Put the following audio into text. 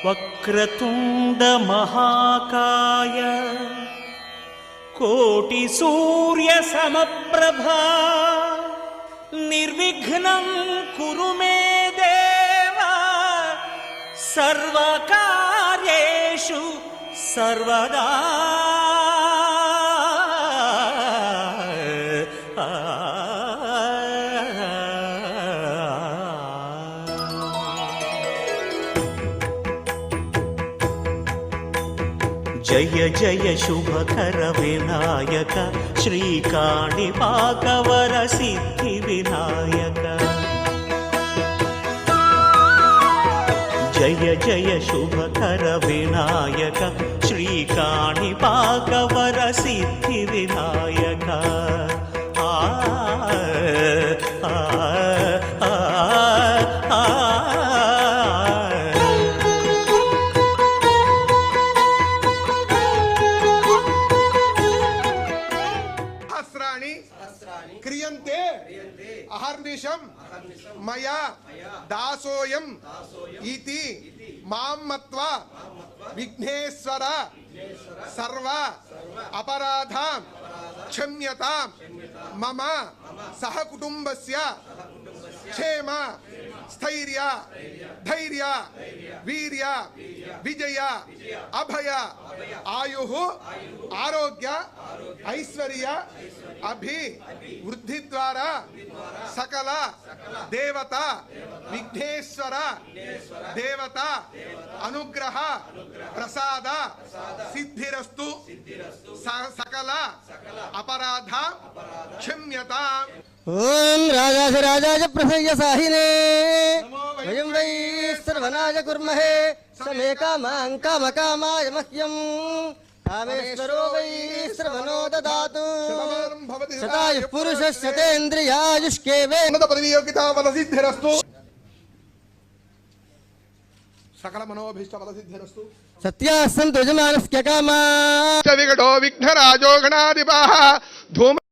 वक्रतुंड महाकाय कोटि सूर्य समप्रभा निर्विघ्नं कुरु मे देव सर्वकार्येषु सर्वदा। जय जय शुभकर विनायक श्रीकाणिपाकवर सिद्धि विनायक। जय जय शुभकर विनायक श्रीकाणिपाकवर सिद्धि विनायक। क्रियन्ते अहर्निशं मया दासोयम इति मां मत्वा विघ्नेश्वर सर्व अपराधां क्षम्यतां मम सहकुटुम्बस्य क्षेम स्थैर्य धैर्य वीर्य विजय अभय आयुः आरोग्य ऐश्वर्य अभिवृद्धि द्वारा सकल देवता विघ्नेश्वर देवता अनुग्रह प्रसाद सिद्धिरस्तु सकल अपराध क्षम्यताम्। ओम राजाधिराजाय प्रसह्य साहिने वयं वै सर्वनाय कुर्महे समे कामां कामकामाय मह्यं कामेश्वरो वै श्रवणो ददातु शतायुः पुरुषः शतेन्द्रियायुष्केवे प्रतियोगिता फलसिद्धिरस्तु सकल मनोभीष्ट फलसिद्धिरस्तु सत्याः सन्तु यजमानस्य कामाः विघटो विघ्नराजो गणाधिपः धूम